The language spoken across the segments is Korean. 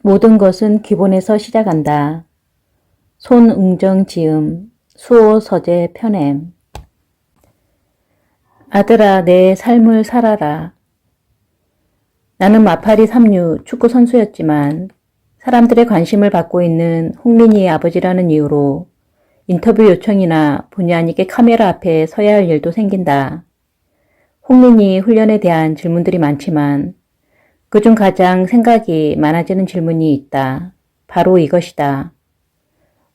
모든 것은 기본에서 시작한다. 손응정지음, 수호 서재 편엠. 아들아, 내 삶을 살아라. 나는 마파리 3류 축구 선수였지만 사람들의 관심을 받고 있는 홍민희의 아버지라는 이유로 인터뷰 요청이나 본의 아니게 카메라 앞에 서야 할 일도 생긴다. 홍민희 훈련에 대한 질문들이 많지만 그중 가장 생각이 많아지는 질문이 있다. 바로 이것이다.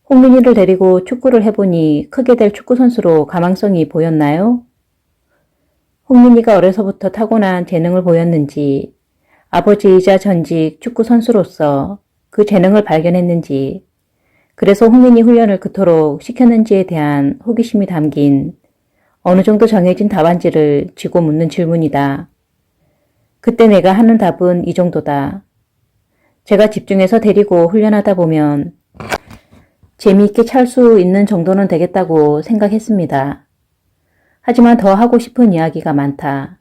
홍민희를 데리고 축구를 해보니 크게 될 축구선수로 가망성이 보였나요? 홍민희가 어려서부터 타고난 재능을 보였는지 아버지이자 전직 축구선수로서 그 재능을 발견했는지 그래서 홍민희 훈련을 그토록 시켰는지에 대한 호기심이 담긴 어느 정도 정해진 답안지를 쥐고 묻는 질문이다. 그때 내가 하는 답은 이 정도다. 제가 집중해서 데리고 훈련하다 보면 재미있게 찰 수 있는 정도는 되겠다고 생각했습니다. 하지만 더 하고 싶은 이야기가 많다.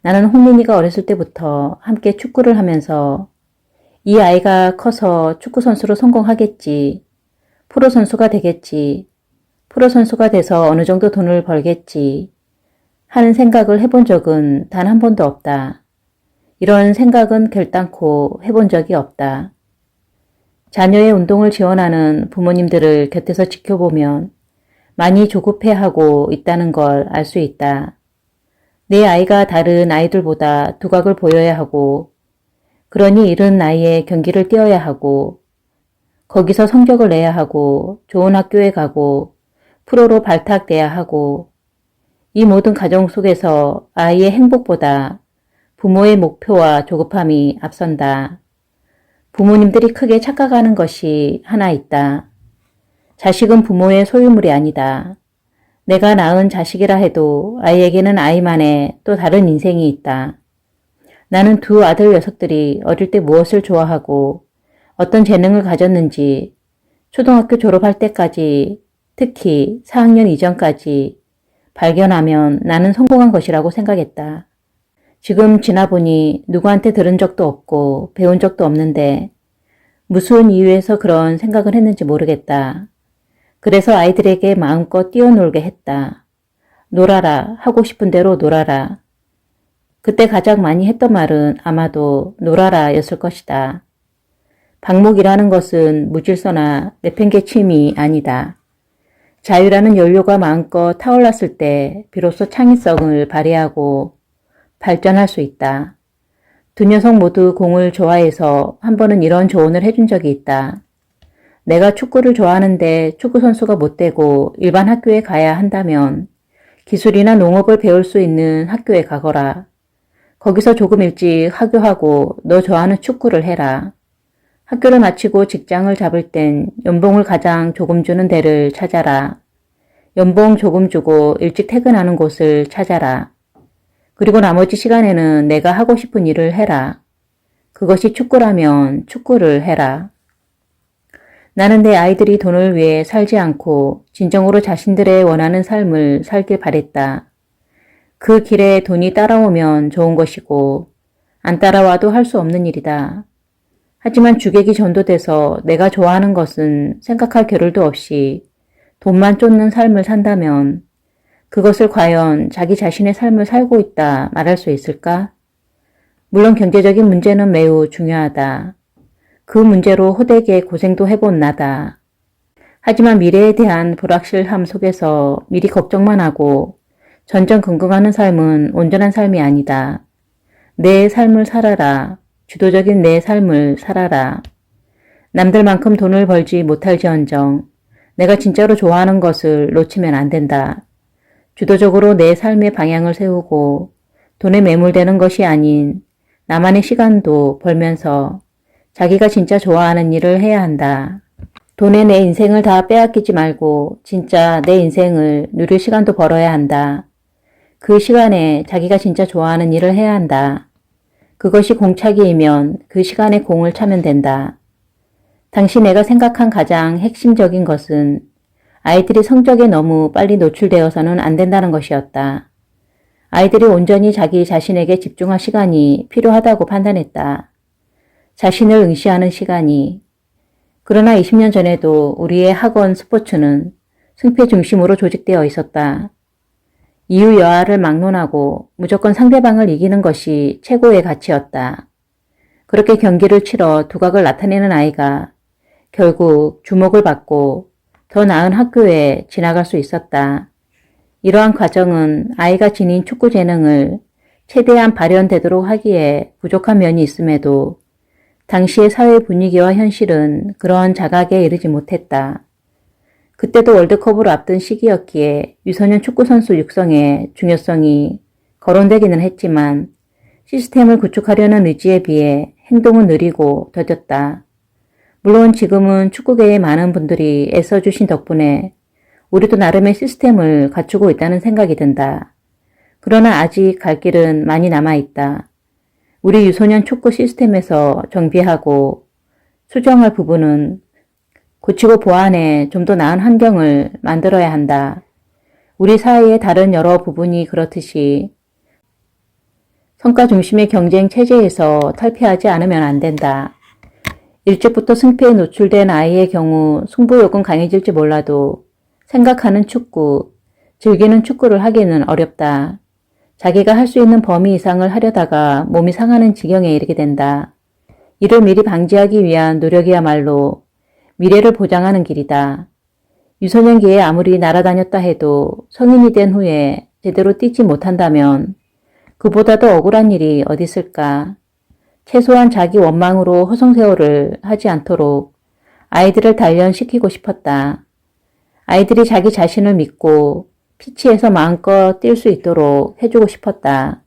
나는 홍민희가 어렸을 때부터 함께 축구를 하면서 이 아이가 커서 축구선수로 성공하겠지, 프로선수가 되겠지, 프로선수가 돼서 어느 정도 돈을 벌겠지 하는 생각을 해본 적은 단 한 번도 없다. 이런 생각은 결단코 해본 적이 없다. 자녀의 운동을 지원하는 부모님들을 곁에서 지켜보면 많이 조급해하고 있다는 걸 알 수 있다. 내 아이가 다른 아이들보다 두각을 보여야 하고 그러니 이른 나이에 경기를 뛰어야 하고 거기서 성적을 내야 하고 좋은 학교에 가고 프로로 발탁돼야 하고 이 모든 과정 속에서 아이의 행복보다 부모의 목표와 조급함이 앞선다. 부모님들이 크게 착각하는 것이 하나 있다. 자식은 부모의 소유물이 아니다. 내가 낳은 자식이라 해도 아이에게는 아이만의 또 다른 인생이 있다. 나는 두 아들 녀석들이 어릴 때 무엇을 좋아하고 어떤 재능을 가졌는지 초등학교 졸업할 때까지 특히 4학년 이전까지 발견하면 나는 성공한 것이라고 생각했다. 지금 지나보니 누구한테 들은 적도 없고 배운 적도 없는데 무슨 이유에서 그런 생각을 했는지 모르겠다. 그래서 아이들에게 마음껏 뛰어놀게 했다. 놀아라. 하고 싶은 대로 놀아라. 그때 가장 많이 했던 말은 아마도 놀아라 였을 것이다. 방목이라는 것은 무질서나 내팽개침이 아니다. 자유라는 연료가 마음껏 타올랐을 때 비로소 창의성을 발휘하고 발전할 수 있다. 두 녀석 모두 공을 좋아해서 한 번은 이런 조언을 해준 적이 있다. 내가 축구를 좋아하는데 축구선수가 못 되고 일반 학교에 가야 한다면 기술이나 농업을 배울 수 있는 학교에 가거라. 거기서 조금 일찍 하교하고 너 좋아하는 축구를 해라. 학교를 마치고 직장을 잡을 땐 연봉을 가장 조금 주는 데를 찾아라. 연봉 조금 주고 일찍 퇴근하는 곳을 찾아라. 그리고 나머지 시간에는 내가 하고 싶은 일을 해라. 그것이 축구라면 축구를 해라. 나는 내 아이들이 돈을 위해 살지 않고 진정으로 자신들의 원하는 삶을 살길 바랬다. 그 길에 돈이 따라오면 좋은 것이고 안 따라와도 할 수 없는 일이다. 하지만 주객이 전도돼서 내가 좋아하는 것은 생각할 겨를도 없이 돈만 쫓는 삶을 산다면 그것을 과연 자기 자신의 삶을 살고 있다 말할 수 있을까? 물론 경제적인 문제는 매우 중요하다. 그 문제로 호되게 고생도 해본 나다. 하지만 미래에 대한 불확실함 속에서 미리 걱정만 하고 전전긍긍하는 삶은 온전한 삶이 아니다. 내 삶을 살아라. 주도적인 내 삶을 살아라. 남들만큼 돈을 벌지 못할지언정 내가 진짜로 좋아하는 것을 놓치면 안 된다. 주도적으로 내 삶의 방향을 세우고 돈에 매몰되는 것이 아닌 나만의 시간도 벌면서 자기가 진짜 좋아하는 일을 해야 한다. 돈에 내 인생을 다 빼앗기지 말고 진짜 내 인생을 누릴 시간도 벌어야 한다. 그 시간에 자기가 진짜 좋아하는 일을 해야 한다. 그것이 공차기이면 그 시간에 공을 차면 된다. 당시 내가 생각한 가장 핵심적인 것은 아이들이 성적에 너무 빨리 노출되어서는 안 된다는 것이었다. 아이들이 온전히 자기 자신에게 집중할 시간이 필요하다고 판단했다. 자신을 응시하는 시간이. 그러나 20년 전에도 우리의 학원 스포츠는 승패 중심으로 조직되어 있었다. 이유 여하를 막론하고 무조건 상대방을 이기는 것이 최고의 가치였다. 그렇게 경기를 치러 두각을 나타내는 아이가 결국 주목을 받고 더 나은 학교에 진학할 수 있었다. 이러한 과정은 아이가 지닌 축구 재능을 최대한 발현되도록 하기에 부족한 면이 있음에도 당시의 사회 분위기와 현실은 그런 자각에 이르지 못했다. 그때도 월드컵을 앞둔 시기였기에 유소년 축구선수 육성의 중요성이 거론되기는 했지만 시스템을 구축하려는 의지에 비해 행동은 느리고 더뎠다. 물론 지금은 축구계의 많은 분들이 애써주신 덕분에 우리도 나름의 시스템을 갖추고 있다는 생각이 든다. 그러나 아직 갈 길은 많이 남아있다. 우리 유소년 축구 시스템에서 정비하고 수정할 부분은 고치고 보완해 좀 더 나은 환경을 만들어야 한다. 우리 사회의 다른 여러 부분이 그렇듯이 성과 중심의 경쟁 체제에서 탈피하지 않으면 안 된다. 일찍부터 승패에 노출된 아이의 경우 승부욕은 강해질지 몰라도 생각하는 축구, 즐기는 축구를 하기는 어렵다. 자기가 할 수 있는 범위 이상을 하려다가 몸이 상하는 지경에 이르게 된다. 이를 미리 방지하기 위한 노력이야말로 미래를 보장하는 길이다. 유소년기에 아무리 날아다녔다 해도 성인이 된 후에 제대로 뛰지 못한다면 그보다 더 억울한 일이 어디 있을까. 최소한 자기 원망으로 허송세월을 하지 않도록 아이들을 단련시키고 싶었다. 아이들이 자기 자신을 믿고 피치에서 마음껏 뛸 수 있도록 해주고 싶었다.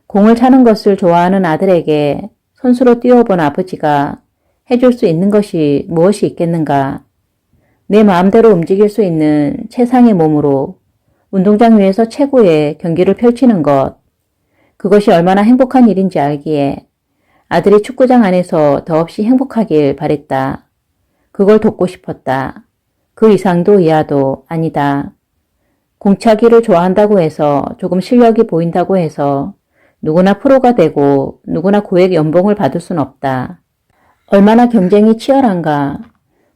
공을 차는 것을 좋아하는 아들에게 선수로 뛰어본 아버지가 해줄 수 있는 것이 무엇이 있겠는가. 내 마음대로 움직일 수 있는 최상의 몸으로 운동장 위에서 최고의 경기를 펼치는 것. 그것이 얼마나 행복한 일인지 알기에 아들이 축구장 안에서 더없이 행복하길 바랬다. 그걸 돕고 싶었다. 그 이상도 이하도 아니다. 공차기를 좋아한다고 해서 조금 실력이 보인다고 해서 누구나 프로가 되고 누구나 고액 연봉을 받을 순 없다. 얼마나 경쟁이 치열한가.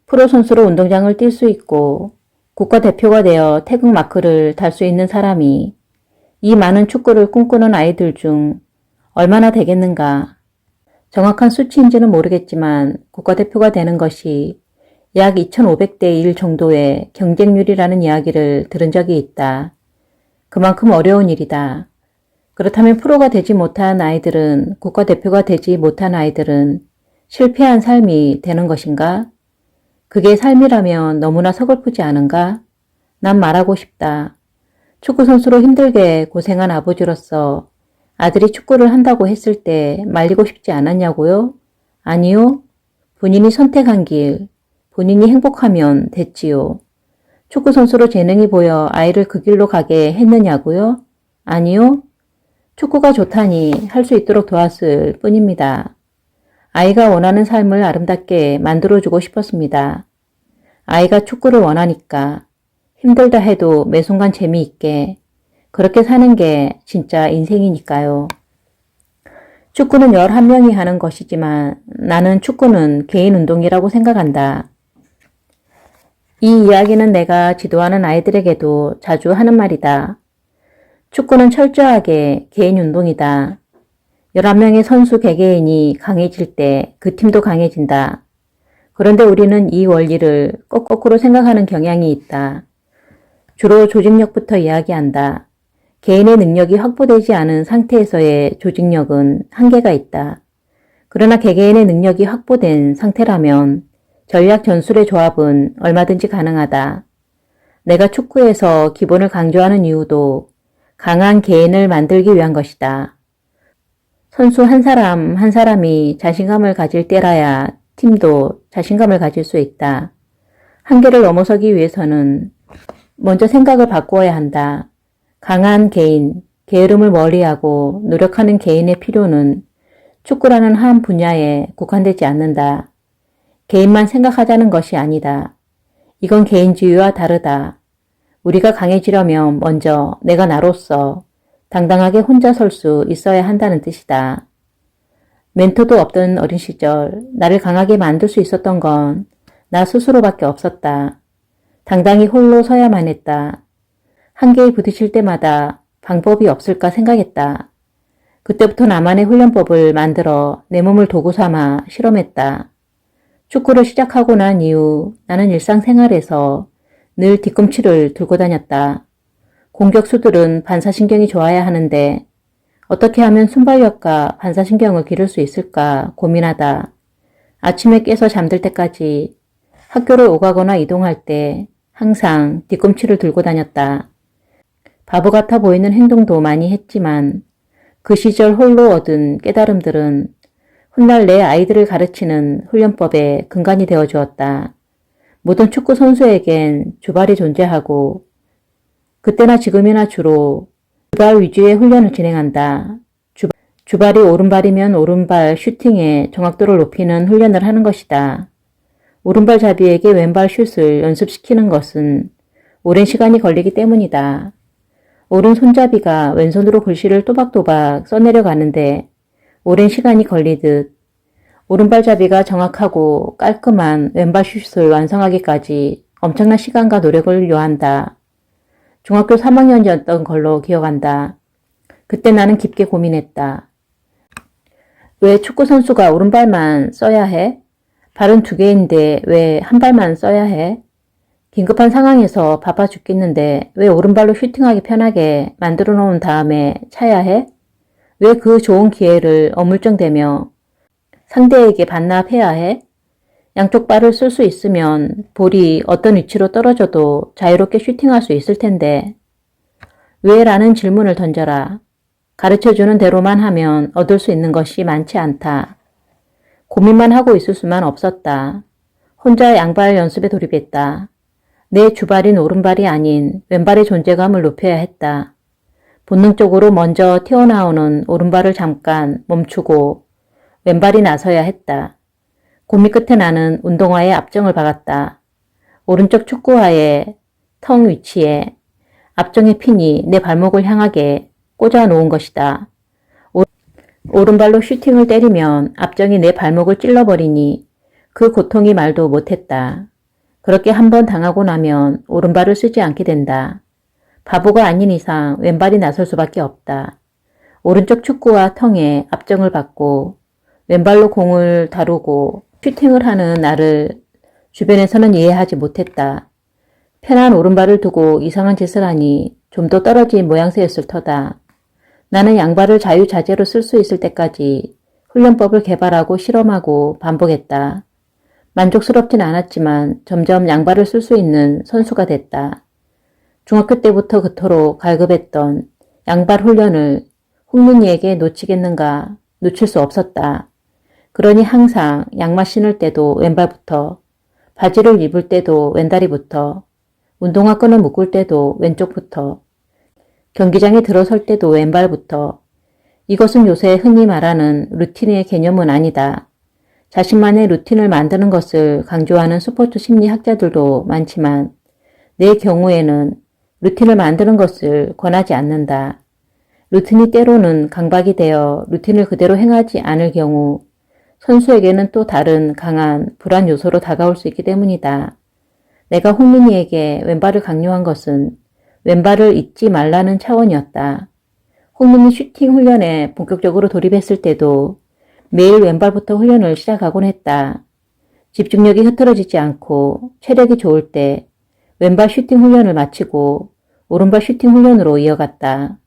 프로 선수로 운동장을 뛸 수 있고 국가대표가 되어 태극마크를 달 수 있는 사람이 이 많은 축구를 꿈꾸는 아이들 중 얼마나 되겠는가. 정확한 수치인지는 모르겠지만 국가대표가 되는 것이 약 2500대 1 정도의 경쟁률이라는 이야기를 들은 적이 있다. 그만큼 어려운 일이다. 그렇다면 프로가 되지 못한 아이들은, 국가대표가 되지 못한 아이들은 실패한 삶이 되는 것인가? 그게 삶이라면 너무나 서글프지 않은가? 난 말하고 싶다. 축구선수로 힘들게 고생한 아버지로서 아들이 축구를 한다고 했을 때 말리고 싶지 않았냐고요? 아니요. 본인이 선택한 길, 본인이 행복하면 됐지요. 축구선수로 재능이 보여 아이를 그 길로 가게 했느냐고요? 아니요. 축구가 좋다니 할 수 있도록 도왔을 뿐입니다. 아이가 원하는 삶을 아름답게 만들어주고 싶었습니다. 아이가 축구를 원하니까 힘들다 해도 매 순간 재미있게 그렇게 사는 게 진짜 인생이니까요. 축구는 11명이 하는 것이지만 나는 축구는 개인 운동이라고 생각한다. 이 이야기는 내가 지도하는 아이들에게도 자주 하는 말이다. 축구는 철저하게 개인 운동이다. 11명의 선수 개개인이 강해질 때 그 팀도 강해진다. 그런데 우리는 이 원리를 거꾸로 생각하는 경향이 있다. 주로 조직력부터 이야기한다. 개인의 능력이 확보되지 않은 상태에서의 조직력은 한계가 있다. 그러나 개개인의 능력이 확보된 상태라면 전략 전술의 조합은 얼마든지 가능하다. 내가 축구에서 기본을 강조하는 이유도 강한 개인을 만들기 위한 것이다. 선수 한 사람 한 사람이 자신감을 가질 때라야 팀도 자신감을 가질 수 있다. 한계를 넘어서기 위해서는 먼저 생각을 바꾸어야 한다. 강한 개인, 게으름을 멀리하고 노력하는 개인의 필요는 축구라는 한 분야에 국한되지 않는다. 개인만 생각하자는 것이 아니다. 이건 개인주의와 다르다. 우리가 강해지려면 먼저 내가 나로서 당당하게 혼자 설 수 있어야 한다는 뜻이다. 멘토도 없던 어린 시절 나를 강하게 만들 수 있었던 건 나 스스로밖에 없었다. 당당히 홀로 서야만 했다. 한계에 부딪힐 때마다 방법이 없을까 생각했다. 그때부터 나만의 훈련법을 만들어 내 몸을 도구 삼아 실험했다. 축구를 시작하고 난 이후 나는 일상생활에서 늘 뒤꿈치를 들고 다녔다. 공격수들은 반사신경이 좋아야 하는데 어떻게 하면 순발력과 반사신경을 기를 수 있을까 고민하다 아침에 깨서 잠들 때까지 학교를 오가거나 이동할 때 항상 뒤꿈치를 들고 다녔다. 바보 같아 보이는 행동도 많이 했지만 그 시절 홀로 얻은 깨달음들은 훗날 내 아이들을 가르치는 훈련법의 근간이 되어 주었다. 모든 축구 선수에겐 주발이 존재하고 그때나 지금이나 주로 주발 위주의 훈련을 진행한다. 주발이 오른발이면 오른발 슈팅의 정확도를 높이는 훈련을 하는 것이다. 오른발 잡이에게 왼발 슛을 연습시키는 것은 오랜 시간이 걸리기 때문이다. 오른 손잡이가 왼손으로 글씨를 또박또박 써내려 가는데 오랜 시간이 걸리듯 오른발잡이가 정확하고 깔끔한 왼발 슛을 완성하기까지 엄청난 시간과 노력을 요한다. 중학교 3학년이었던 걸로 기억한다. 그때 나는 깊게 고민했다. 왜 축구선수가 오른발만 써야 해? 발은 두 개인데 왜 한 발만 써야 해? 긴급한 상황에서 바빠 죽겠는데 왜 오른발로 슈팅하기 편하게 만들어 놓은 다음에 차야 해? 왜 그 좋은 기회를 어물쩡대며 상대에게 반납해야 해? 양쪽 발을 쓸 수 있으면 볼이 어떤 위치로 떨어져도 자유롭게 슈팅할 수 있을 텐데 왜? 라는 질문을 던져라. 가르쳐주는 대로만 하면 얻을 수 있는 것이 많지 않다. 고민만 하고 있을 수만 없었다. 혼자 양발 연습에 돌입했다. 내 주발인 오른발이 아닌 왼발의 존재감을 높여야 했다. 본능적으로 먼저 튀어나오는 오른발을 잠깐 멈추고 왼발이 나서야 했다. 고민 끝에 나는 운동화에 앞정을 박았다. 오른쪽 축구화의 텅 위치에 앞정의 핀이 내 발목을 향하게 꽂아 놓은 것이다. 오른발로 슈팅을 때리면 앞정이 내 발목을 찔러버리니 그 고통이 말도 못했다. 그렇게 한번 당하고 나면 오른발을 쓰지 않게 된다. 바보가 아닌 이상 왼발이 나설 수밖에 없다. 오른쪽 축구와 텅에 앞정을 받고 왼발로 공을 다루고 슈팅을 하는 나를 주변에서는 이해하지 못했다. 편한 오른발을 두고 이상한 짓을 하니 좀 더 떨어진 모양새였을 터다. 나는 양발을 자유자재로 쓸 수 있을 때까지 훈련법을 개발하고 실험하고 반복했다. 만족스럽진 않았지만 점점 양발을 쓸 수 있는 선수가 됐다. 중학교 때부터 그토록 갈급했던 양발 훈련을 홍민이에게 놓치겠는가 놓칠 수 없었다. 그러니 항상 양말 신을 때도 왼발부터, 바지를 입을 때도 왼다리부터, 운동화 끈을 묶을 때도 왼쪽부터, 경기장에 들어설 때도 왼발부터. 이것은 요새 흔히 말하는 루틴의 개념은 아니다. 자신만의 루틴을 만드는 것을 강조하는 스포츠 심리학자들도 많지만 내 경우에는 루틴을 만드는 것을 권하지 않는다. 루틴이 때로는 강박이 되어 루틴을 그대로 행하지 않을 경우 선수에게는 또 다른 강한 불안 요소로 다가올 수 있기 때문이다. 내가 홍민이에게 왼발을 강요한 것은 왼발을 잊지 말라는 차원이었다. 홍민이 슈팅 훈련에 본격적으로 돌입했을 때도 매일 왼발부터 훈련을 시작하곤 했다. 집중력이 흐트러지지 않고 체력이 좋을 때 왼발 슈팅 훈련을 마치고 오른발 슈팅 훈련으로 이어갔다.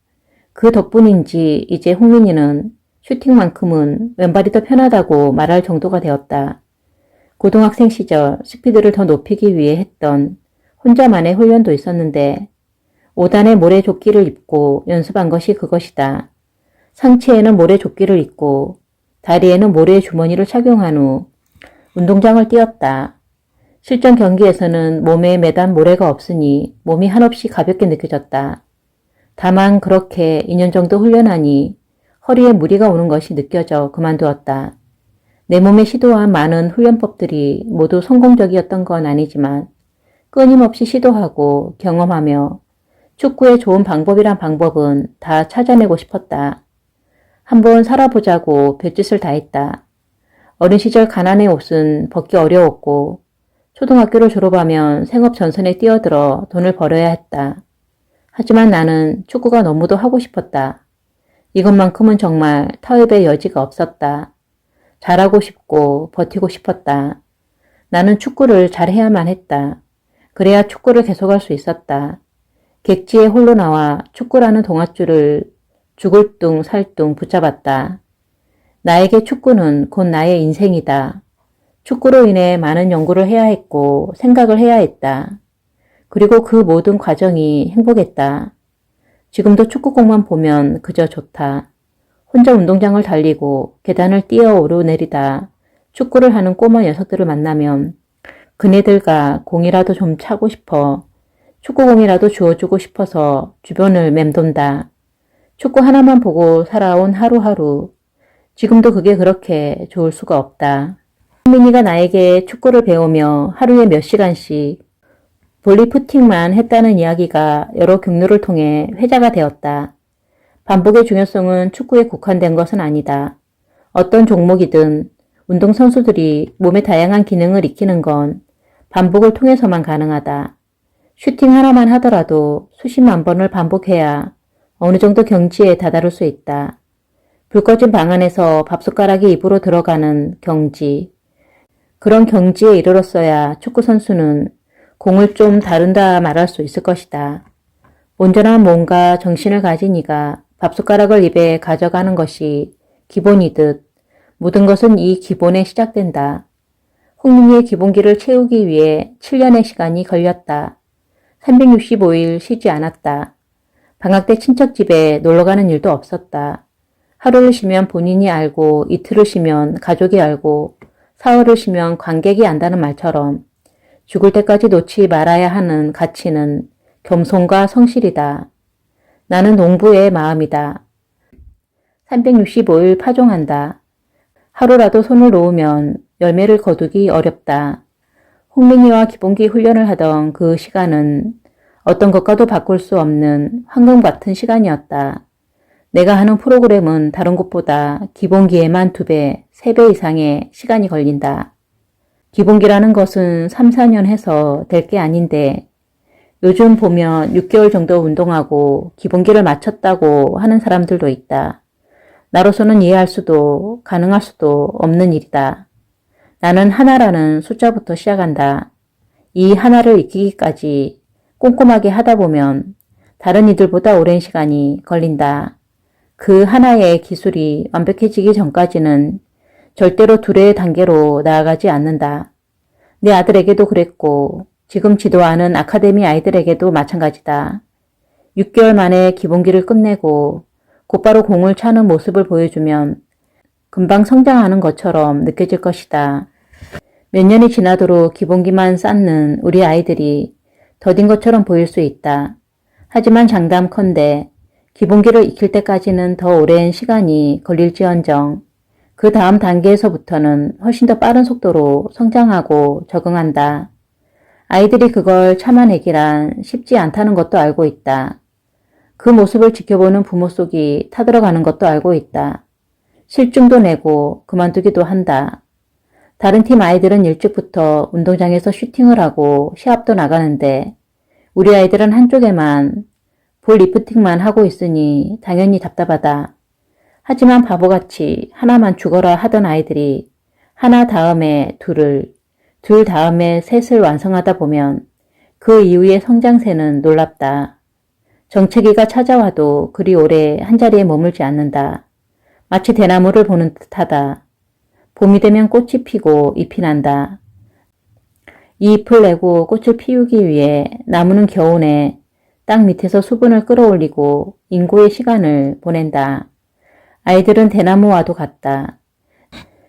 그 덕분인지 이제 홍민이는 슈팅만큼은 왼발이 더 편하다고 말할 정도가 되었다. 고등학생 시절 스피드를 더 높이기 위해 했던 혼자만의 훈련도 있었는데 5단의 모래조끼를 입고 연습한 것이 그것이다. 상체에는 모래조끼를 입고 다리에는 모래 주머니를 착용한 후 운동장을 뛰었다. 실전 경기에서는 몸에 매단 모래가 없으니 몸이 한없이 가볍게 느껴졌다. 다만 그렇게 2년 정도 훈련하니 허리에 무리가 오는 것이 느껴져 그만두었다. 내 몸에 시도한 많은 훈련법들이 모두 성공적이었던 건 아니지만 끊임없이 시도하고 경험하며 축구의 좋은 방법이란 방법은 다 찾아내고 싶었다. 한번 살아보자고 별짓을 다 했다. 어린 시절 가난의 옷은 벗기 어려웠고 초등학교를 졸업하면 생업 전선에 뛰어들어 돈을 벌어야 했다. 하지만 나는 축구가 너무도 하고 싶었다. 이것만큼은 정말 타협의 여지가 없었다. 잘하고 싶고 버티고 싶었다. 나는 축구를 잘해야만 했다. 그래야 축구를 계속할 수 있었다. 객지에 홀로 나와 축구라는 동아줄을 죽을 둥 살 둥 붙잡았다. 나에게 축구는 곧 나의 인생이다. 축구로 인해 많은 연구를 해야 했고 생각을 해야 했다. 그리고 그 모든 과정이 행복했다. 지금도 축구공만 보면 그저 좋다. 혼자 운동장을 달리고 계단을 뛰어 오르내리다 축구를 하는 꼬마 녀석들을 만나면 그네들과 공이라도 좀 차고 싶어 축구공이라도 주워주고 싶어서 주변을 맴돈다. 축구 하나만 보고 살아온 하루하루. 지금도 그게 그렇게 좋을 수가 없다. 민이가 나에게 축구를 배우며 하루에 몇 시간씩 볼리푸팅만 했다는 이야기가 여러 경로를 통해 회자가 되었다. 반복의 중요성은 축구에 국한된 것은 아니다. 어떤 종목이든 운동선수들이 몸의 다양한 기능을 익히는 건 반복을 통해서만 가능하다. 슈팅 하나만 하더라도 수십만 번을 반복해야 어느 정도 경지에 다다를 수 있다. 불 꺼진 방 안에서 밥숟가락이 입으로 들어가는 경지. 그런 경지에 이르렀어야 축구선수는 공을 좀 다룬다 말할 수 있을 것이다. 온전한 몸과 정신을 가진 이가 밥숟가락을 입에 가져가는 것이 기본이듯 모든 것은 이 기본에 시작된다. 홍민이의 기본기를 채우기 위해 7년의 시간이 걸렸다. 365일 쉬지 않았다. 방학 때 친척 집에 놀러가는 일도 없었다. 하루를 쉬면 본인이 알고 이틀을 쉬면 가족이 알고 사흘을 쉬면 관객이 안다는 말처럼 죽을 때까지 놓지 말아야 하는 가치는 겸손과 성실이다. 나는 농부의 마음이다. 365일 파종한다. 하루라도 손을 놓으면 열매를 거두기 어렵다. 홍민이와 기본기 훈련을 하던 그 시간은 어떤 것과도 바꿀 수 없는 황금 같은 시간이었다. 내가 하는 프로그램은 다른 곳보다 기본기에만 2배, 3배 이상의 시간이 걸린다. 기본기라는 것은 3, 4년 해서 될 게 아닌데 요즘 보면 6개월 정도 운동하고 기본기를 마쳤다고 하는 사람들도 있다. 나로서는 이해할 수도 가능할 수도 없는 일이다. 나는 하나라는 숫자부터 시작한다. 이 하나를 익히기까지 꼼꼼하게 하다 보면 다른 이들보다 오랜 시간이 걸린다. 그 하나의 기술이 완벽해지기 전까지는 절대로 둘의 단계로 나아가지 않는다. 내 아들에게도 그랬고 지금 지도하는 아카데미 아이들에게도 마찬가지다. 6개월 만에 기본기를 끝내고 곧바로 공을 차는 모습을 보여주면 금방 성장하는 것처럼 느껴질 것이다. 몇 년이 지나도록 기본기만 쌓는 우리 아이들이 더딘 것처럼 보일 수 있다. 하지만 장담컨대 기본기를 익힐 때까지는 더 오랜 시간이 걸릴지언정 그 다음 단계에서부터는 훨씬 더 빠른 속도로 성장하고 적응한다. 아이들이 그걸 참아내기란 쉽지 않다는 것도 알고 있다. 그 모습을 지켜보는 부모 속이 타들어가는 것도 알고 있다. 실증도 내고 그만두기도 한다. 다른 팀 아이들은 일찍부터 운동장에서 슈팅을 하고 시합도 나가는데 우리 아이들은 한쪽에만 볼 리프팅만 하고 있으니 당연히 답답하다. 하지만 바보같이 하나만 죽어라 하던 아이들이 하나 다음에 둘을, 둘 다음에 셋을 완성하다 보면 그 이후의 성장세는 놀랍다. 정체기가 찾아와도 그리 오래 한자리에 머물지 않는다. 마치 대나무를 보는 듯하다. 봄이 되면 꽃이 피고 잎이 난다. 이 잎을 내고 꽃을 피우기 위해 나무는 겨우내 땅 밑에서 수분을 끌어올리고 인고의 시간을 보낸다. 아이들은 대나무와도 같다.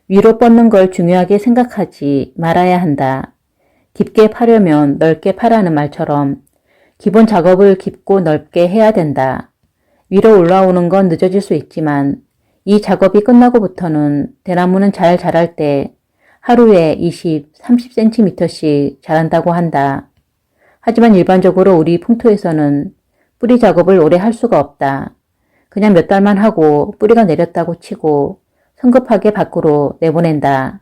위로 뻗는 걸 중요하게 생각하지 말아야 한다. 깊게 파려면 넓게 파라는 말처럼 기본 작업을 깊고 넓게 해야 된다. 위로 올라오는 건 늦어질 수 있지만 이 작업이 끝나고부터는 대나무는 잘 자랄 때 하루에 20, 30cm씩 자란다고 한다. 하지만 일반적으로 우리 풍토에서는 뿌리 작업을 오래 할 수가 없다. 그냥 몇 달만 하고 뿌리가 내렸다고 치고 성급하게 밖으로 내보낸다.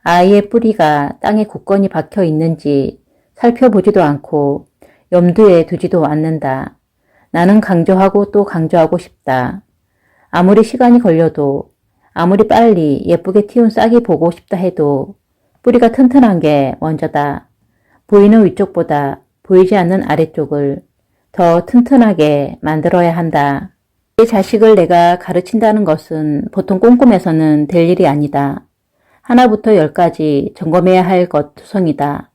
아이의 뿌리가 땅에 굳건히 박혀 있는지 살펴보지도 않고 염두에 두지도 않는다. 나는 강조하고 또 강조하고 싶다. 아무리 시간이 걸려도 아무리 빨리 예쁘게 틔운 싹이 보고 싶다 해도 뿌리가 튼튼한 게 먼저다. 보이는 위쪽보다 보이지 않는 아래쪽을 더 튼튼하게 만들어야 한다. 내 자식을 내가 가르친다는 것은 보통 꼼꼼해서는 될 일이 아니다. 하나부터 열까지 점검해야 할 것 투성이다.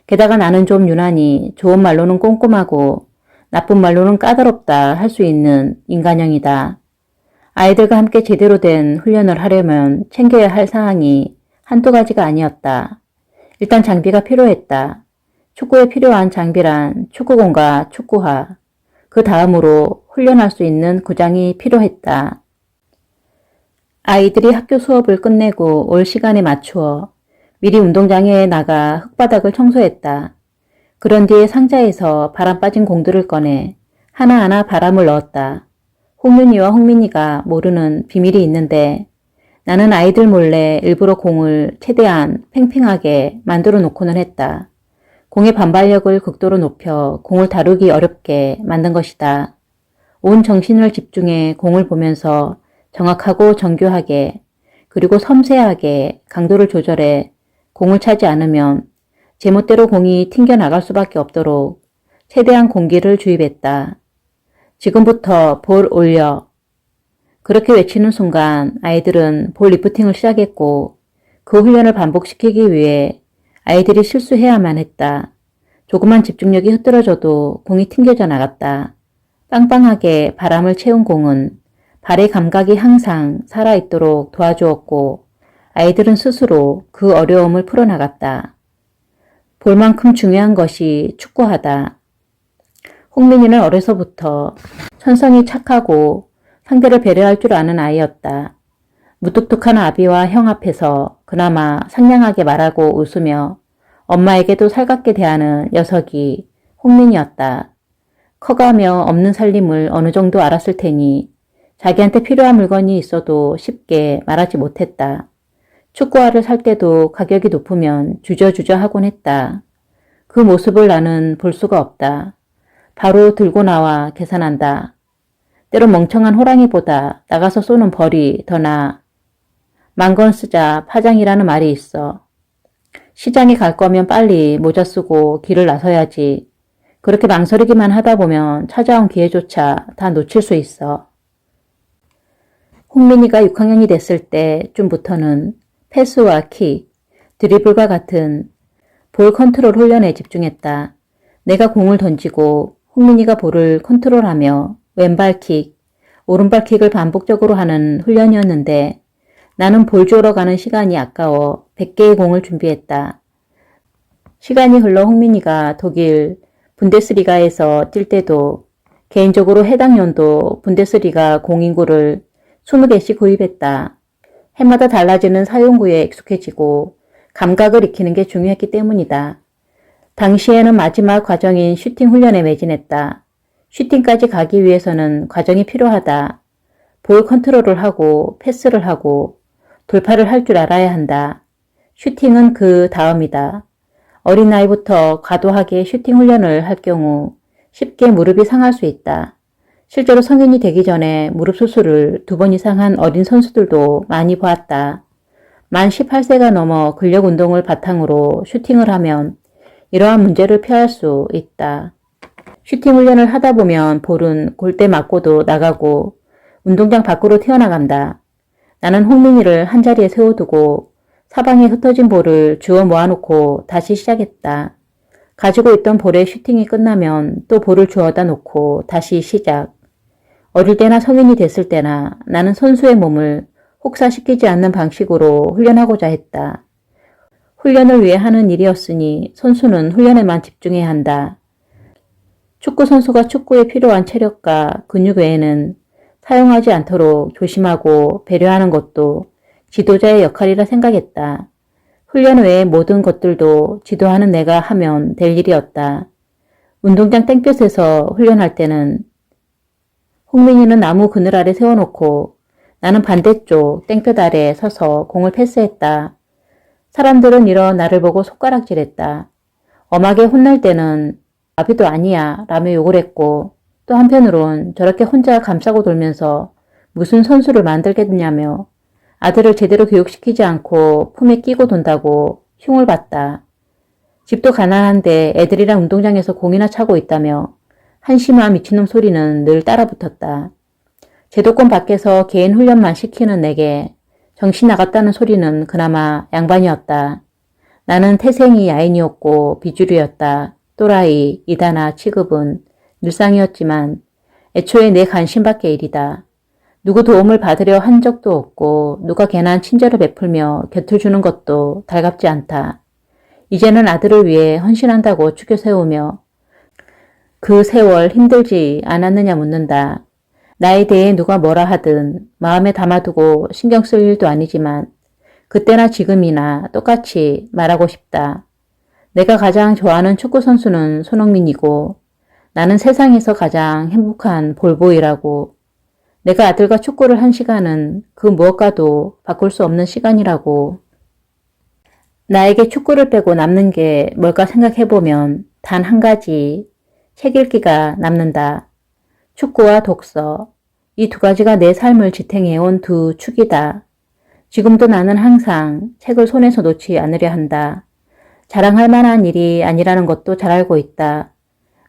게다가 나는 좀 유난히 좋은 말로는 꼼꼼하고 나쁜 말로는 까다롭다 할 수 있는 인간형이다. 아이들과 함께 제대로 된 훈련을 하려면 챙겨야 할 사항이 한두 가지가 아니었다. 일단 장비가 필요했다. 축구에 필요한 장비란 축구공과 축구화, 그 다음으로 훈련할 수 있는 구장이 필요했다. 아이들이 학교 수업을 끝내고 올 시간에 맞추어 미리 운동장에 나가 흙바닥을 청소했다. 그런 뒤에 상자에서 바람 빠진 공들을 꺼내 하나하나 바람을 넣었다. 홍윤이와 홍민이가 모르는 비밀이 있는데 나는 아이들 몰래 일부러 공을 최대한 팽팽하게 만들어 놓고는 했다. 공의 반발력을 극도로 높여 공을 다루기 어렵게 만든 것이다. 온 정신을 집중해 공을 보면서 정확하고 정교하게 그리고 섬세하게 강도를 조절해 공을 차지 않으면 제멋대로 공이 튕겨나갈 수밖에 없도록 최대한 공기를 주입했다. 지금부터 볼 올려. 그렇게 외치는 순간 아이들은 볼 리프팅을 시작했고 그 훈련을 반복시키기 위해 아이들이 실수해야만 했다. 조그만 집중력이 흐트러져도 공이 튕겨져 나갔다. 빵빵하게 바람을 채운 공은 발의 감각이 항상 살아있도록 도와주었고 아이들은 스스로 그 어려움을 풀어나갔다. 볼만큼 중요한 것이 축구하다. 홍민이는 어려서부터 천성이 착하고 상대를 배려할 줄 아는 아이였다. 무뚝뚝한 아비와 형 앞에서 그나마 상냥하게 말하고 웃으며 엄마에게도 살갑게 대하는 녀석이 홍민이었다. 커가며 없는 살림을 어느 정도 알았을 테니 자기한테 필요한 물건이 있어도 쉽게 말하지 못했다. 축구화를 살 때도 가격이 높으면 주저주저 하곤 했다. 그 모습을 나는 볼 수가 없다. 바로 들고 나와 계산한다. 때로 멍청한 호랑이보다 나가서 쏘는 벌이 더 나아. 만건 쓰자 파장이라는 말이 있어. 시장에 갈 거면 빨리 모자 쓰고 길을 나서야지. 그렇게 망설이기만 하다 보면 찾아온 기회조차 다 놓칠 수 있어. 홍민이가 6학년이 됐을 때쯤부터는 패스와 킥, 드리블과 같은 볼 컨트롤 훈련에 집중했다. 내가 공을 던지고 홍민이가 볼을 컨트롤하며 왼발 킥, 오른발 킥을 반복적으로 하는 훈련이었는데 나는 볼 주러 가는 시간이 아까워 100개의 공을 준비했다. 시간이 흘러 홍민이가 독일 분데스리가에서 뛸 때도 개인적으로 해당 연도 분데스리가 공인구를 20개씩 구입했다. 해마다 달라지는 사용구에 익숙해지고 감각을 익히는 게 중요했기 때문이다. 당시에는 마지막 과정인 슈팅 훈련에 매진했다. 슈팅까지 가기 위해서는 과정이 필요하다. 볼 컨트롤을 하고 패스를 하고 돌파를 할 줄 알아야 한다. 슈팅은 그 다음이다. 어린 나이부터 과도하게 슈팅 훈련을 할 경우 쉽게 무릎이 상할 수 있다. 실제로 성인이 되기 전에 무릎 수술을 2번 이상 한 어린 선수들도 많이 보았다. 만 18세가 넘어 근력 운동을 바탕으로 슈팅을 하면 이러한 문제를 피할 수 있다. 슈팅 훈련을 하다 보면 볼은 골대 맞고도 나가고 운동장 밖으로 튀어나간다. 나는 홍민이를 한자리에 세워두고 사방에 흩어진 볼을 주워 모아놓고 다시 시작했다. 가지고 있던 볼의 슈팅이 끝나면 또 볼을 주워다 놓고 다시 시작. 어릴 때나 성인이 됐을 때나 나는 선수의 몸을 혹사시키지 않는 방식으로 훈련하고자 했다. 훈련을 위해 하는 일이었으니 선수는 훈련에만 집중해야 한다. 축구 선수가 축구에 필요한 체력과 근육 외에는 사용하지 않도록 조심하고 배려하는 것도 지도자의 역할이라 생각했다. 훈련 외의 모든 것들도 지도하는 내가 하면 될 일이었다. 운동장 땡볕에서 훈련할 때는 홍민이는 나무 그늘 아래 세워놓고 나는 반대쪽 땡볕 아래 서서 공을 패스했다. 사람들은 이런 나를 보고 손가락질했다. 엄하게 혼날 때는 아비도 아니야 라며 욕을 했고 또 한편으론 저렇게 혼자 감싸고 돌면서 무슨 선수를 만들겠느냐며 아들을 제대로 교육시키지 않고 품에 끼고 돈다고 흉을 봤다. 집도 가난한데 애들이랑 운동장에서 공이나 차고 있다며 한심한 미친놈 소리는 늘 따라붙었다. 제도권 밖에서 개인 훈련만 시키는 내게 정신 나갔다는 소리는 그나마 양반이었다. 나는 태생이 야인이었고 비주류였다. 또라이, 이다나 취급은 일상이었지만 애초에 내 관심 밖의 일이다. 누구 도움을 받으려 한 적도 없고 누가 괜한 친절을 베풀며 곁을 주는 것도 달갑지 않다. 이제는 아들을 위해 헌신한다고 추켜 세우며 그 세월 힘들지 않았느냐 묻는다. 나에 대해 누가 뭐라 하든 마음에 담아두고 신경 쓸 일도 아니지만 그때나 지금이나 똑같이 말하고 싶다. 내가 가장 좋아하는 축구선수는 손흥민이고 나는 세상에서 가장 행복한 볼보이라고. 내가 아들과 축구를 한 시간은 그 무엇과도 바꿀 수 없는 시간이라고. 나에게 축구를 빼고 남는 게 뭘까 생각해보면 단 한 가지, 책 읽기가 남는다. 축구와 독서, 이 두 가지가 내 삶을 지탱해온 두 축이다. 지금도 나는 항상 책을 손에서 놓지 않으려 한다. 자랑할 만한 일이 아니라는 것도 잘 알고 있다.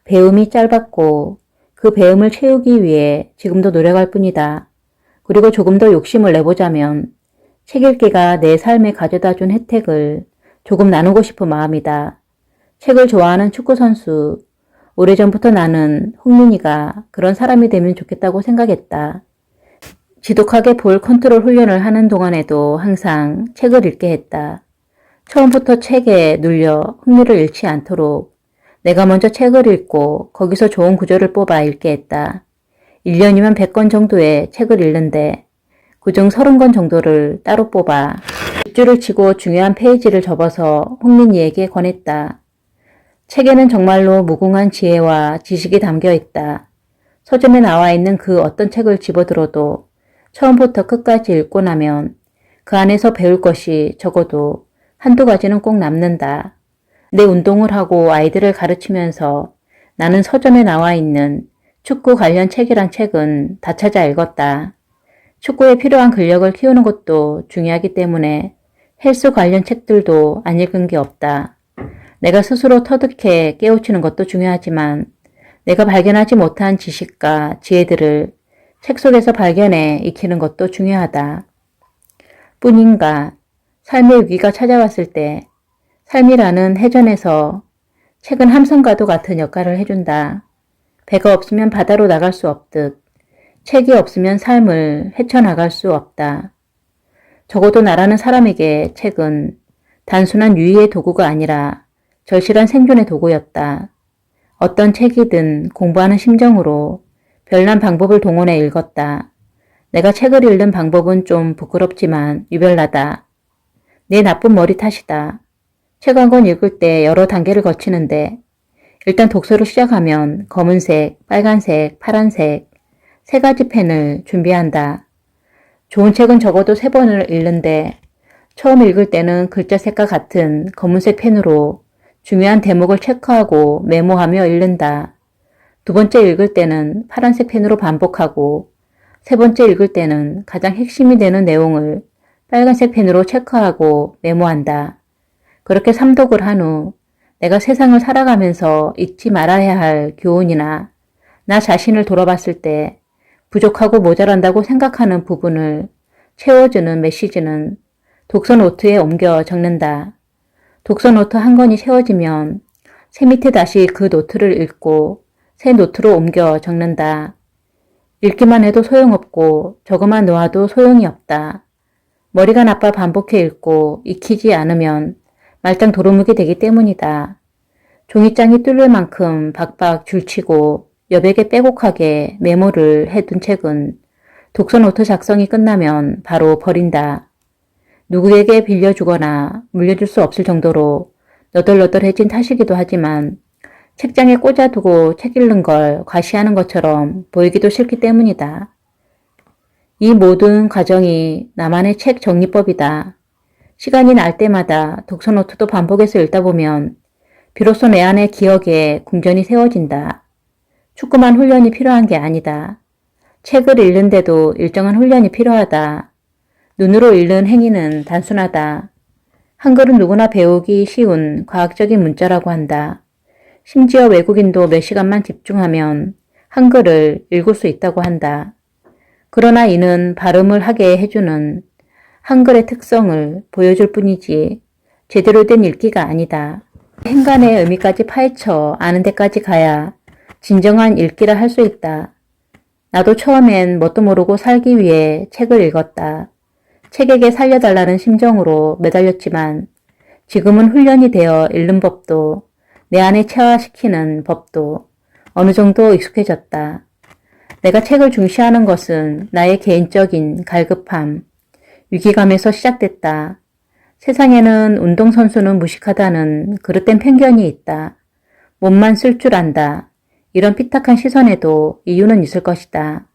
배움이 짧았고 그 배움을 채우기 위해 지금도 노력할 뿐이다. 그리고 조금 더 욕심을 내보자면 책 읽기가 내 삶에 가져다 준 혜택을 조금 나누고 싶은 마음이다. 책을 좋아하는 축구선수, 오래전부터 나는 홍민이가 그런 사람이 되면 좋겠다고 생각했다. 지독하게 볼 컨트롤 훈련을 하는 동안에도 항상 책을 읽게 했다. 처음부터 책에 눌려 흥미를 잃지 않도록 내가 먼저 책을 읽고 거기서 좋은 구조를 뽑아 읽게 했다. 1년이면 100권 정도의 책을 읽는데 그중 30권 정도를 따로 뽑아 밑줄을 치고 중요한 페이지를 접어서 홍민이에게 권했다. 책에는 정말로 무궁한 지혜와 지식이 담겨 있다. 서점에 나와 있는 그 어떤 책을 집어들어도 처음부터 끝까지 읽고 나면 그 안에서 배울 것이 적어도 한두 가지는 꼭 남는다. 내 운동을 하고 아이들을 가르치면서 나는 서점에 나와 있는 축구 관련 책이란 책은 다 찾아 읽었다. 축구에 필요한 근력을 키우는 것도 중요하기 때문에 헬스 관련 책들도 안 읽은 게 없다. 내가 스스로 터득해 깨우치는 것도 중요하지만 내가 발견하지 못한 지식과 지혜들을 책 속에서 발견해 익히는 것도 중요하다. 뿐인가 삶의 위기가 찾아왔을 때 삶이라는 해전에서 책은 함선과도 같은 역할을 해준다. 배가 없으면 바다로 나갈 수 없듯 책이 없으면 삶을 헤쳐나갈 수 없다. 적어도 나라는 사람에게 책은 단순한 유의의 도구가 아니라 절실한 생존의 도구였다. 어떤 책이든 공부하는 심정으로 별난 방법을 동원해 읽었다. 내가 책을 읽는 방법은 좀 부끄럽지만 유별나다. 내 나쁜 머리 탓이다. 책 한 권 읽을 때 여러 단계를 거치는데 일단 독서를 시작하면 검은색, 빨간색, 파란색 세 가지 펜을 준비한다. 좋은 책은 적어도 3번을 읽는데 처음 읽을 때는 글자 색과 같은 검은색 펜으로 중요한 대목을 체크하고 메모하며 읽는다. 두 번째 읽을 때는 파란색 펜으로 반복하고 세 번째 읽을 때는 가장 핵심이 되는 내용을 빨간색 펜으로 체크하고 메모한다. 그렇게 3독을 한 후 내가 세상을 살아가면서 잊지 말아야 할 교훈이나 나 자신을 돌아봤을 때 부족하고 모자란다고 생각하는 부분을 채워주는 메시지는 독서 노트에 옮겨 적는다. 독서 노트 한 권이 채워지면 새 밑에 다시 그 노트를 읽고 새 노트로 옮겨 적는다. 읽기만 해도 소용없고 적어만 놓아도 소용이 없다. 머리가 나빠 반복해 읽고 익히지 않으면 말짱 도루묵이 되기 때문이다. 종이장이 뚫릴 만큼 박박 줄치고 여백에 빼곡하게 메모를 해둔 책은 독서노트 작성이 끝나면 바로 버린다. 누구에게 빌려주거나 물려줄 수 없을 정도로 너덜너덜해진 탓이기도 하지만 책장에 꽂아두고 책 읽는 걸 과시하는 것처럼 보이기도 싫기 때문이다. 이 모든 과정이 나만의 책 정리법이다. 시간이 날 때마다 독서 노트도 반복해서 읽다 보면 비로소 내 안의 기억에 궁전이 세워진다. 축구만 훈련이 필요한 게 아니다. 책을 읽는데도 일정한 훈련이 필요하다. 눈으로 읽는 행위는 단순하다. 한글은 누구나 배우기 쉬운 과학적인 문자라고 한다. 심지어 외국인도 몇 시간만 집중하면 한글을 읽을 수 있다고 한다. 그러나 이는 발음을 하게 해주는 한글의 특성을 보여줄 뿐이지 제대로 된 읽기가 아니다. 행간의 의미까지 파헤쳐 아는 데까지 가야 진정한 읽기라 할 수 있다. 나도 처음엔 뭣도 모르고 살기 위해 책을 읽었다. 책에게 살려달라는 심정으로 매달렸지만 지금은 훈련이 되어 읽는 법도 내 안에 체화시키는 법도 어느 정도 익숙해졌다. 내가 책을 중시하는 것은 나의 개인적인 갈급함, 위기감에서 시작됐다. 세상에는 운동선수는 무식하다는 그릇된 편견이 있다. 몸만 쓸 줄 안다. 이런 삐딱한 시선에도 이유는 있을 것이다.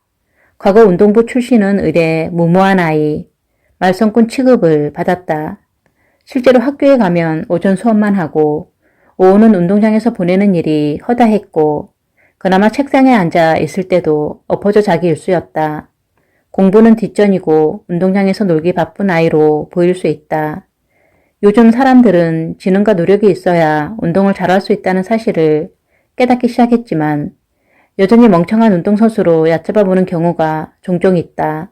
과거 운동부 출신은 의례 무모한 아이, 말썽꾼 취급을 받았다. 실제로 학교에 가면 오전 수업만 하고 오후는 운동장에서 보내는 일이 허다했고 그나마 책상에 앉아 있을 때도 엎어져 자기 일수였다. 공부는 뒷전이고 운동장에서 놀기 바쁜 아이로 보일 수 있다. 요즘 사람들은 지능과 노력이 있어야 운동을 잘할 수 있다는 사실을 깨닫기 시작했지만 여전히 멍청한 운동선수로 얕잡아 보는 경우가 종종 있다.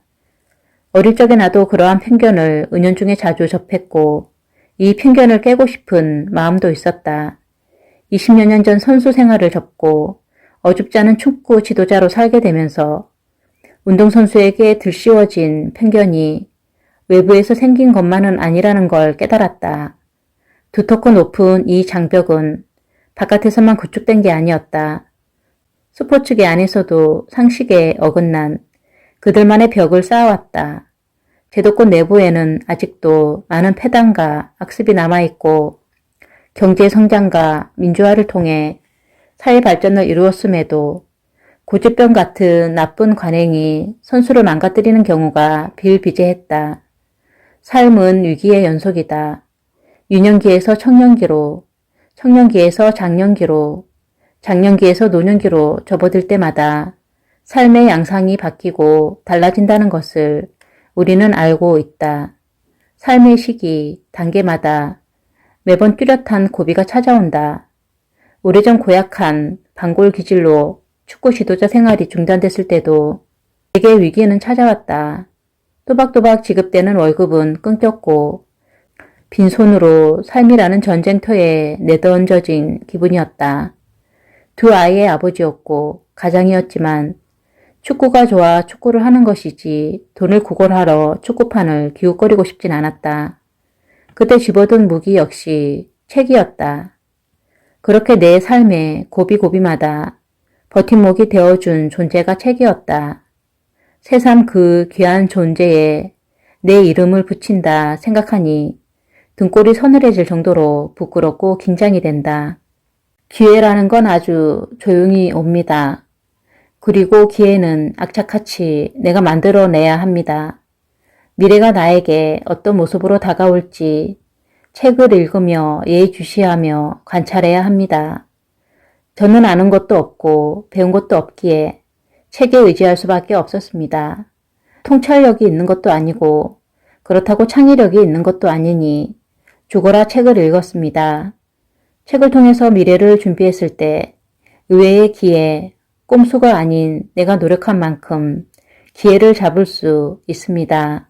어릴 적에 나도 그러한 편견을 은연중에 자주 접했고 이 편견을 깨고 싶은 마음도 있었다. 20여 년 전 선수 생활을 접고 어줍지 않은 축구 지도자로 살게 되면서 운동선수에게 들씌워진 편견이 외부에서 생긴 것만은 아니라는 걸 깨달았다. 두텁고 높은 이 장벽은 바깥에서만 구축된 게 아니었다. 스포츠계 안에서도 상식에 어긋난 그들만의 벽을 쌓아왔다. 제도권 내부에는 아직도 많은 패단과 악습이 남아있고 경제 성장과 민주화를 통해 사회 발전을 이루었음에도 고집병 같은 나쁜 관행이 선수를 망가뜨리는 경우가 비일비재했다. 삶은 위기의 연속이다. 유년기에서 청년기로, 청년기에서 장년기로, 장년기에서 노년기로 접어들 때마다 삶의 양상이 바뀌고 달라진다는 것을 우리는 알고 있다. 삶의 시기, 단계마다 매번 뚜렷한 고비가 찾아온다. 오래전 고약한 반골 기질로 축구 지도자 생활이 중단됐을 때도 내게 위기는 찾아왔다. 또박또박 지급되는 월급은 끊겼고 빈손으로 삶이라는 전쟁터에 내던져진 기분이었다. 두 아이의 아버지였고 가장이었지만 축구가 좋아 축구를 하는 것이지 돈을 구걸하러 축구판을 기웃거리고 싶진 않았다. 그때 집어든 무기 역시 책이었다. 그렇게 내 삶의 고비고비마다 버팀목이 되어준 존재가 책이었다. 새삼 그 귀한 존재에 내 이름을 붙인다 생각하니 등골이 서늘해질 정도로 부끄럽고 긴장이 된다. 기회라는 건 아주 조용히 옵니다. 그리고 기회는 악착같이 내가 만들어내야 합니다. 미래가 나에게 어떤 모습으로 다가올지 책을 읽으며 예의주시하며 관찰해야 합니다. 저는 아는 것도 없고 배운 것도 없기에 책에 의지할 수밖에 없었습니다. 통찰력이 있는 것도 아니고 그렇다고 창의력이 있는 것도 아니니 죽어라 책을 읽었습니다. 책을 통해서 미래를 준비했을 때 의외의 기회, 꼼수가 아닌 내가 노력한 만큼 기회를 잡을 수 있습니다.